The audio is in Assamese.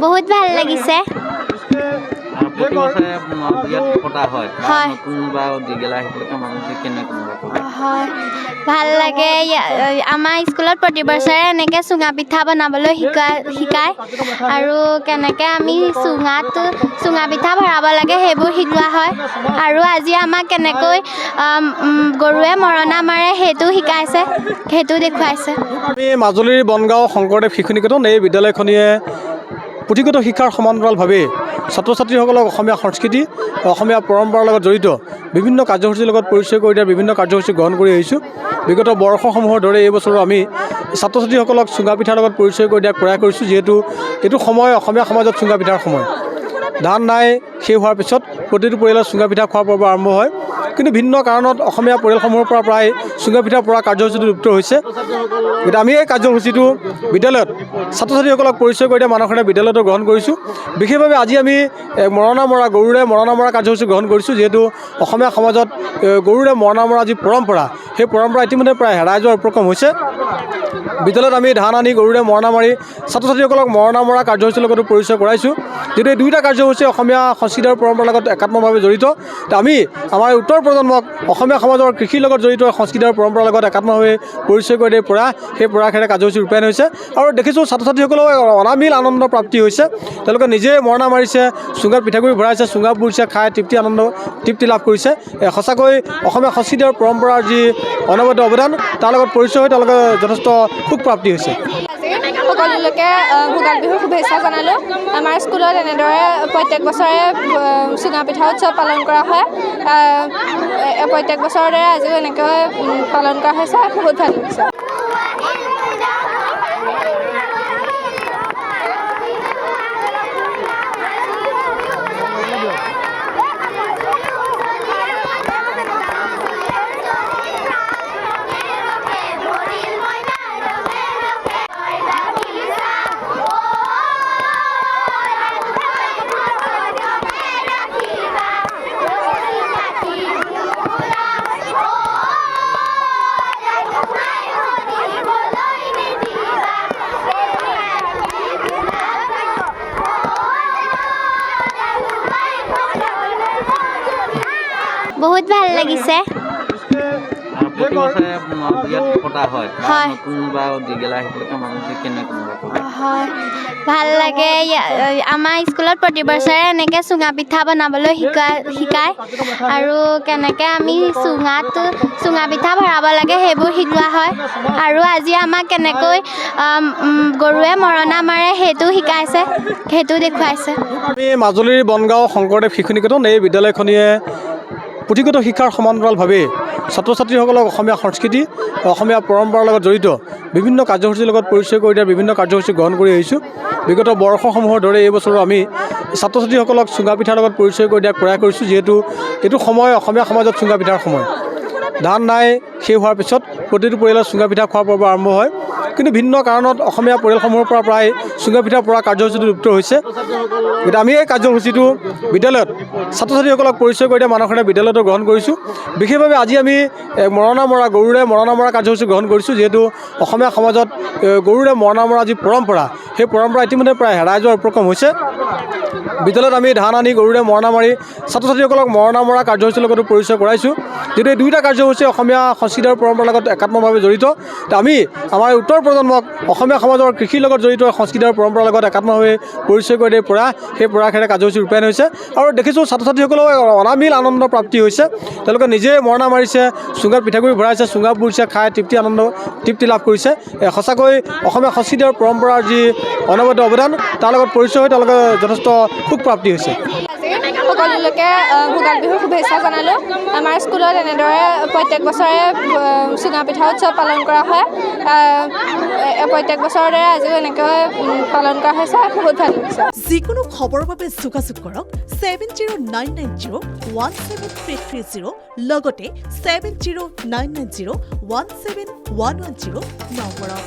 বহুত ভাল লাগিছে। হয় ভাল লাগে। আমাৰ স্কুলত প্ৰতি বছৰে এনেকৈ চুঙা পিঠা বনাবলৈ শিকায় আৰু কেনেকৈ আমি চুঙা পিঠা ভৰাব লাগে সেইবোৰ শিকোৱা হয়। আৰু আজি আমাক কেনেকৈ গৰুৱে মৰণা মাৰে সেইটো শিকাইছে, সেইটো দেখুৱাইছে। আমি মাজুলীৰ বনগাঁও শংকৰদেৱ শিশু নিকেতন এই বিদ্যালয়খনিয়ে পুথিগত শিক্ষাৰ সমান্তৰালভাৱে ছাত্ৰ ছাত্ৰীসকলক অসমীয়া সংস্কৃতি অসমীয়া পৰম্পৰাৰ লগত জড়িত বিভিন্ন কাৰ্যসূচীৰ লগত পৰিচয় কৰি দিয়াৰ বিভিন্ন কাৰ্যসূচী গ্ৰহণ কৰি আহিছোঁ। বিগত বৰ্ষসমূহৰ দৰে এই বছৰো আমি ছাত্ৰ ছাত্ৰীসকলক চুঙা পিঠাৰ লগত পৰিচয় কৰি দিয়াৰ প্ৰয়াস কৰিছোঁ। যিহেতু এইটো সময় অসমীয়া সমাজত চুঙা পিঠাৰ সময়। ধান নাই শেষ হোৱাৰ পিছত প্ৰতিটো পৰিয়ালত চুঙা পিঠা খোৱাৰ পৰ্ব আৰম্ভ হয়। কিন্তু ভিন্ন কাৰণত অসমীয়া পৰিয়ালসমূহৰ পৰা প্ৰায় চুঙা পিঠা পৰা কাৰ্যসূচীটো লুপ্ত হৈছে। গতিকে আমি এই কাৰ্যসূচীটো বিদ্যালয়ত ছাত্ৰ ছাত্ৰীসকলক পৰিচয় কৰি দিয়া মানসেৰে বিদ্যালয়তো গ্ৰহণ কৰিছোঁ। বিশেষভাৱে আজি আমি গৰুৰে মৰণা মৰা কাৰ্যসূচী গ্ৰহণ কৰিছোঁ। যিহেতু অসমীয়া সমাজত গৰুৰে মৰণা মৰা যি পৰম্পৰা, সেই পৰম্পৰা ইতিমধ্যে প্ৰায় হেৰাই যোৱাৰ উপক্ৰম হৈছে। বিদ্যালয়ত আমি ধান আনি গৰুৰে মৰণা মাৰি ছাত্ৰ ছাত্ৰীসকলক মৰণা মৰা কাৰ্যসূচীৰ লগতো পৰিচয় কৰাইছোঁ। যিহেতু এই দুয়োটা কাৰ্যসূচী অসমীয়া সংস্কৃতি আৰু পৰম্পৰাৰ লগত একাত্মভাৱে জড়িত। আমি আমাৰ উত্তৰ প্ৰজন্মক অসমীয়া সমাজৰ কৃষিৰ লগত জড়িত সংস্কৃতি আৰু পৰম্পৰাৰ লগত একাত্মভাৱে পৰিচয় কৰি দিয়াৰ প্ৰয়াস, সেই প্ৰয়াসেৰে কাৰ্যসূচী ৰূপায়ণ হৈছে। আৰু দেখিছোঁ ছাত্ৰ ছাত্ৰীসকলেও অনামিল আনন্দ প্ৰাপ্তি হৈছে। তেওঁলোকে নিজে মৰণা মাৰিছে, চুঙাত পিঠাগুড়ি ভৰাইছে, চুঙা পুৰিছে, খাই তৃপ্তি লাভ কৰিছে। সঁচাকৈ অসমীয়া সংস্কৃতি আৰু পৰম্পৰাৰ যি অনবদ্য অৱদান তাৰ লগত পৰিচয় হৈ তেওঁলোকে যথেষ্ট সুখ প্ৰাপ্তি হৈছে। সকলোকে ভোগালী বিহুৰ শুভেচ্ছা জনালোঁ। আমাৰ স্কুলত এনেদৰে প্ৰত্যেক বছৰে চুঙা পিঠা উৎসৱ পালন কৰা হয়। প্ৰত্যেক বছৰৰে আজিও এনেকৈ পালন কৰা হৈছে। বহুত ভাল লাগিছে। বহুত ভাল লাগিছে। হয় ভাল লাগে। আমাৰ স্কুলত প্ৰতি বছৰে এনেকৈ চুঙা পিঠা বনাবলৈ শিকায় আৰু কেনেকৈ আমি চুঙা পিঠা ভৰাব লাগে সেইবোৰ শিকোৱা হয়। আৰু আজি আমাক কেনেকৈ গৰুৱে মৰণা মাৰে সেইটো শিকাইছে, সেইটো দেখুৱাইছে। আমি মাজুলীৰ বনগাঁও শংকৰদেৱ শিশু নিকেতন এই বিদ্যালয়খনিয়ে পুথিগত শিক্ষাৰ সমান্তৰালভাৱে ছাত্ৰ ছাত্ৰীসকলক অসমীয়া সংস্কৃতি অসমীয়া পৰম্পৰাৰ লগত জড়িত বিভিন্ন কাৰ্যসূচীৰ লগত পৰিচয় কৰি দিয়াৰ বিভিন্ন কাৰ্যসূচী গ্ৰহণ কৰি আহিছোঁ। বিগত বৰ্ষসমূহৰ দৰে এই বছৰো আমি ছাত্ৰ ছাত্ৰীসকলক চুঙা পিঠাৰ লগত পৰিচয় কৰি দিয়াৰ প্ৰয়াস কৰিছোঁ। যিহেতু এইটো সময় অসমীয়া সমাজত চুঙা পিঠাৰ সময়। ধান নাই শেষ হোৱাৰ পিছত প্ৰতিটো পৰিয়ালত চুঙা পিঠা খোৱাৰ পৰ্ব আৰম্ভ হয়। কিন্তু ভিন্ন কাৰণত অসমীয়া পৰিয়ালসমূহৰ পৰা প্ৰায় চুঙা পিঠা পৰা কাৰ্যসূচীটো লুপ্ত হৈছে। গতিকে আমি এই কাৰ্যসূচীটো বিদ্যালয়ত ছাত্ৰ ছাত্ৰীসকলক পৰিচয় কৰি দিয়া মানসেৰে বিদ্যালয়তো গ্ৰহণ কৰিছোঁ। বিশেষভাৱে আজি আমি গৰুৰে মৰণা মৰা কাৰ্যসূচী গ্ৰহণ কৰিছোঁ। যিহেতু অসমীয়া সমাজত গৰুৰে মৰণা মৰা যি পৰম্পৰা, সেই পৰম্পৰা ইতিমধ্যে প্ৰায় হেৰাই যোৱাৰ উপক্ৰম হৈছে। বিদ্যালয়ত আমি ধান আনি গৰুৰে মৰণা মাৰি ছাত্ৰ ছাত্ৰীসকলক মৰণা মৰা কাৰ্যসূচীৰ লগতো পৰিচয় কৰাইছোঁ। যিহেতু এই দুয়োটা কাৰ্যসূচী অসমীয়া সংস্কৃতি আৰু পৰম্পৰাৰ লগত একাত্মভাৱে জড়িত। আমি আমাৰ উত্তৰ প্ৰজন্মক অসমীয়া সমাজৰ কৃষিৰ লগত জড়িত সংস্কৃতি আৰু পৰম্পৰাৰ লগত একাত্মভাৱে পৰিচয় কৰি দিয়াৰ প্ৰয়াস, সেই প্ৰয়াসেৰে কাৰ্যসূচী ৰূপায়ণ হৈছে। আৰু দেখিছোঁ ছাত্ৰ ছাত্ৰীসকলেও অনামিল আনন্দ প্ৰাপ্তি হৈছে। তেওঁলোকে নিজে মৰণা মাৰিছে, চুঙাত পিঠাগুড়ি ভৰাইছে, চুঙা পুৰিছে, খাই তৃপ্তি লাভ কৰিছে। সঁচাকৈ অসমীয়া সংস্কৃতি আৰু পৰম্পৰাৰ যি অনবদ্য অৱদান তাৰ লগত পৰিচয় হৈ তেওঁলোকে যথেষ্ট সুখ প্ৰাপ্তি হৈছে। সকলোকে ভোগালী বিহুৰ শুভেচ্ছা জনালোঁ। আমাৰ স্কুলত এনেদৰে প্ৰত্যেক বছৰে চুঙা পিঠা উৎসৱ পালন কৰা হয়। প্ৰত্যেক বছৰৰে আজিও এনেকৈ পালন কৰা হৈছে। বহুত ভাল লাগিছে। যিকোনো খবৰৰ বাবে যোগাযোগ কৰক 7099017330 লগতে 7099017110 নম্বৰত।